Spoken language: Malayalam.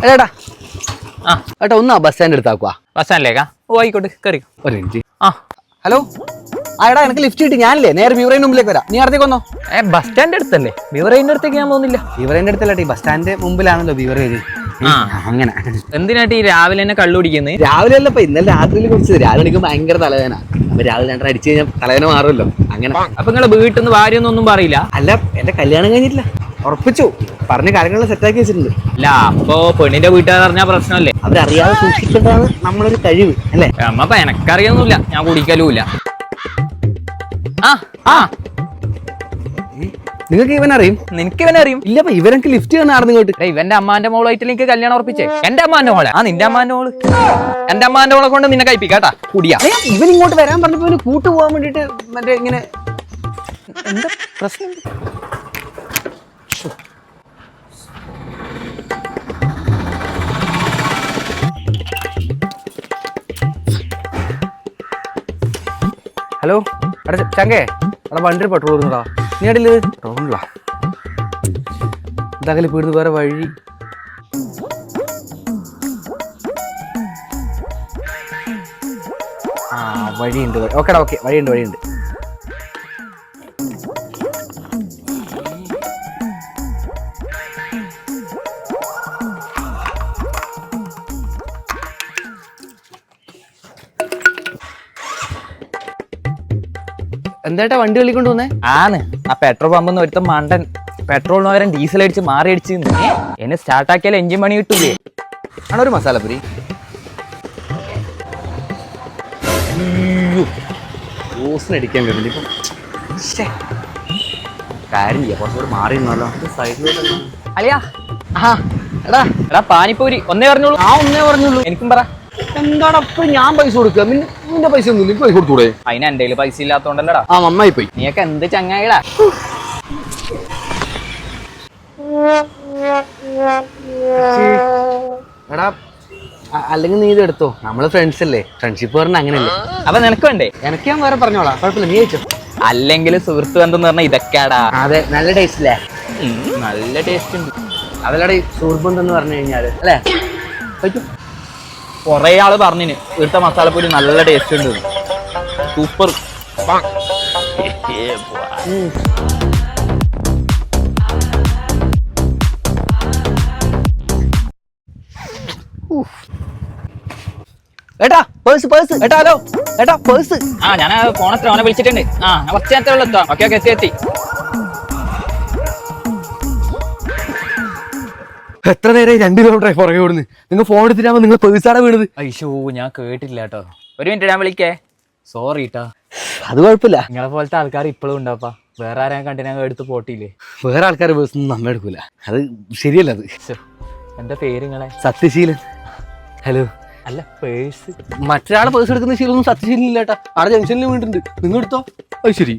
ഏട്ടാ ഏട്ടാ ഒന്നാ ബസ് സ്റ്റാൻഡ് എടുത്താക്കുവാ. ബസ് സ്റ്റാൻഡിലേക്കാ? ഓ ആയിക്കോട്ടെ, കയറി. ഒരു മിനിറ്റ്. ആ ഹലോ. ആ എടാ എനിക്ക് ലിഫ്റ്റ് കിട്ടി. ഞാനില്ലേ നേരെ ബീവറേന്റെ മുമ്പിലേക്ക് വരാം. നീ അടുത്തേക്ക് വന്നോ. ബസ് സ്റ്റാൻഡ് അടുത്തല്ലേ? ബീവറേജിന്റെ അടുത്തേക്ക് ഞാൻ പോകുന്നില്ല. ബീവറേന്റെ അടുത്തല്ല, ഈ ബസ് സ്റ്റാൻഡിന്റെ മുമ്പിലാണല്ലോ ബീവറേജ്. അങ്ങനെ എന്തിനായിട്ട് ഈ രാവിലെ തന്നെ കള്ളു കുടിക്കുന്നത്? രാവിലെ അല്ല, ഇപ്പൊ ഇന്നലെ രാത്രിയിൽ കുടിച്ചത്. രാവിലെ എനിക്ക് ഭയങ്കര തലവേദന. അപ്പൊ രാവിലെ രണ്ടര അടിച്ചു കഴിഞ്ഞാൽ തലവേദന മാറുമല്ലോ. അങ്ങനെ അപ്പൊ നിങ്ങളെ വീട്ടിൽ നിന്ന് ഭാര്യയൊന്നും പറയില്ല? അല്ല, എന്റെ കല്യാണം കഴിഞ്ഞിട്ടില്ല, ഉറപ്പിച്ചു. പറഞ്ഞ കാര്യങ്ങളെല്ലാം സെറ്റാക്കി വെച്ചിട്ടുണ്ട്. അല്ല, അപ്പൊ പെണ്ണിന്റെ വീട്ടുകാർ അറിഞ്ഞാ പ്രശ്നമല്ലേ? അവരറിയാതെ സൂക്ഷിക്കേണ്ടതാണ് നമ്മളൊരു കഴിവ് അല്ലേ? അമ്മ എനക്കറിയൊന്നുമില്ല, ഞാൻ കുടിക്കലുമില്ല. നിങ്ങൾക്ക് ഇവൻ അറിയും? നിനക്ക് ഇവനെ അറിയും? ഇല്ല, ഇവനക്ക് ലിഫ്റ്റ് കാണാറുണ്ട് ഇങ്ങോട്ട്. ഇവന്റെ അമ്മാന്റെ മോളായിട്ട് എനിക്ക് കല്യാണം ഉറപ്പിച്ചേ. എന്റെ അമ്മാന്റെ മോളെ? നിന്റെ അമ്മാന്റെ മോള്. എന്റെ അമ്മാന്റെ മോളെ കൊണ്ട് നിന്നെ കഴിപ്പിക്കാട്ടാ കുടിയാ. ഇവൻ ഇങ്ങോട്ട് വരാൻ പറഞ്ഞപ്പോ ഇവന് കൂട്ടു പോകാൻ വേണ്ടിട്ട് മറ്റേ ഇങ്ങനെ എന്താ പ്രശ്നം? ഹലോ എടാ ചങ്കേ, എടാ വണ്ടിയിൽ പെട്രോൾ ഇടുന്നടാ. നീ അടിയില് ടൗണിലാ. ഇതാകല് വീടുന്ന് വേറെ വഴി. വഴിയുണ്ട്. ഓക്കേടാ, ഓക്കെ, വഴിയുണ്ട്. എന്തായിട്ടാ വണ്ടി വിളിക്കൊണ്ട് വന്നേ? ആ പെട്രോൾ പമ്പെന്ന് ഒരുത്തം മണ്ടൻ പെട്രോളിന് പകരം ഡീസൽ അടിച്ച് മാറി അടിച്ച് എന്നെ സ്റ്റാർട്ടാക്കിയാൽ എഞ്ചിൻ പണി കിട്ടൂലേ? ആണോ ഒരു മസാലപ്പുരി? ഓസിനടിക്കാൻ വരുന്നുണ്ട് ഇപ്പം. കാര്യം ചെയ്യാം, കുറച്ചുകൂടെ മാറി നിന്നല്ലോ. സൈഡിലോട്ട് അളിയാ. എടാ എടാ പാനിപ്പൂരി ഒന്നേ പറഞ്ഞോളൂ. ഒന്നേ പറഞ്ഞുള്ളൂ. എനിക്കും പറ. എന്താണ് അപ്പൊ ഞാൻ പൈസ കൊടുക്കുക? നിന്റെ പൈസ ഒന്നും എനിക്ക് പൈസ കൊടുത്തൂടെ? അതിന് എന്റെ കയ്യിൽ പൈസ ഇല്ലാത്തോണ്ടല്ലടാ. നന്നായി പോയി. നീയൊക്കെ എന്ത് ചങ്ങായിടാ. എടാ അല്ലെങ്കിൽ നീ ഇത് എടുത്തോ, നമ്മള് ഫ്രണ്ട്സ് അല്ലേ. ഫ്രണ്ട്ഷിപ്പ് പറഞ്ഞ അങ്ങനെയല്ലേ. അപ്പൊ നിനക്ക് വേണ്ടേ? എനിക്ക് ഞാൻ വേറെ പറഞ്ഞോളാം, കുഴപ്പമില്ല, നീ അയച്ചോ. അല്ലെങ്കിൽ സുഹൃത്ത് ബന്ധം എന്ന് പറഞ്ഞാൽ ഇതൊക്കെയാടാ. അതെ, നല്ല ടേസ്റ്റ് അല്ലേ? നല്ല ടേസ്റ്റ് ഉണ്ട്. അതല്ലാടെ സുഹൃത്ത് ബന്ധം എന്ന് പറഞ്ഞു കഴിഞ്ഞാല് അല്ലേ? പറ്റും. കൊറേ ആള് പറഞ്ഞിന് ഇവിടുത്തെ മസാലപ്പൊടി നല്ല ടേസ്റ്റ് ഉണ്ട്, സൂപ്പർ. ഏട്ടാ പേഴ്സ്. ഏട്ടാ ഹലോ, ഏട്ടാ പേഴ്സ്. ഞാൻ ഫോണത്ര അവനെ വിളിച്ചിട്ടുണ്ട്. ഞാൻ കുറച്ച് നേരത്തെ എത്താം. ഓക്കെ എത്തി. എത്ര നേരം 2 കിലോമീറ്റർ പുറകെ ഓടുന്നു. നിങ്ങൾ ഫോൺ എടുത്തിട്ടാകുമ്പോ നിങ്ങൾ പേഴ്സാണ് വീണത്. അയ്യോ, ഞാൻ കേട്ടില്ല കേട്ടോ. ഒരു മിനിറ്റ്, ഞാൻ വിളിക്കേ. സോറി കേട്ടോ. അത് കുഴപ്പമില്ല. നിങ്ങളെ പോലത്തെ ആൾക്കാർ ഇപ്പോഴും ഉണ്ടാപ്പാ. വേറെ ആരെയും കണ്ടി ഞാൻ എടുത്ത് പോട്ടില്ലേ? വേറെ ആൾക്കാരെ പേഴ്സ് ഒന്നും നമ്മ എടുക്കൂല, അത് ശരിയല്ല. അത് എന്താ പേര് നിങ്ങളെ? സത്യശീലൻ. ഹലോ. അല്ല, പേഴ്സ് മറ്റൊരാളെ പേഴ്സ് എടുക്കുന്ന ശീലമൊന്നും സത്യശീലൻ ഇല്ല ഏട്ടാ. അവിടെ ജംഗ്ഷനിൽ വീണ്ടുണ്ട്, നിങ്ങൾ എടുത്തോ. അത് ശരി.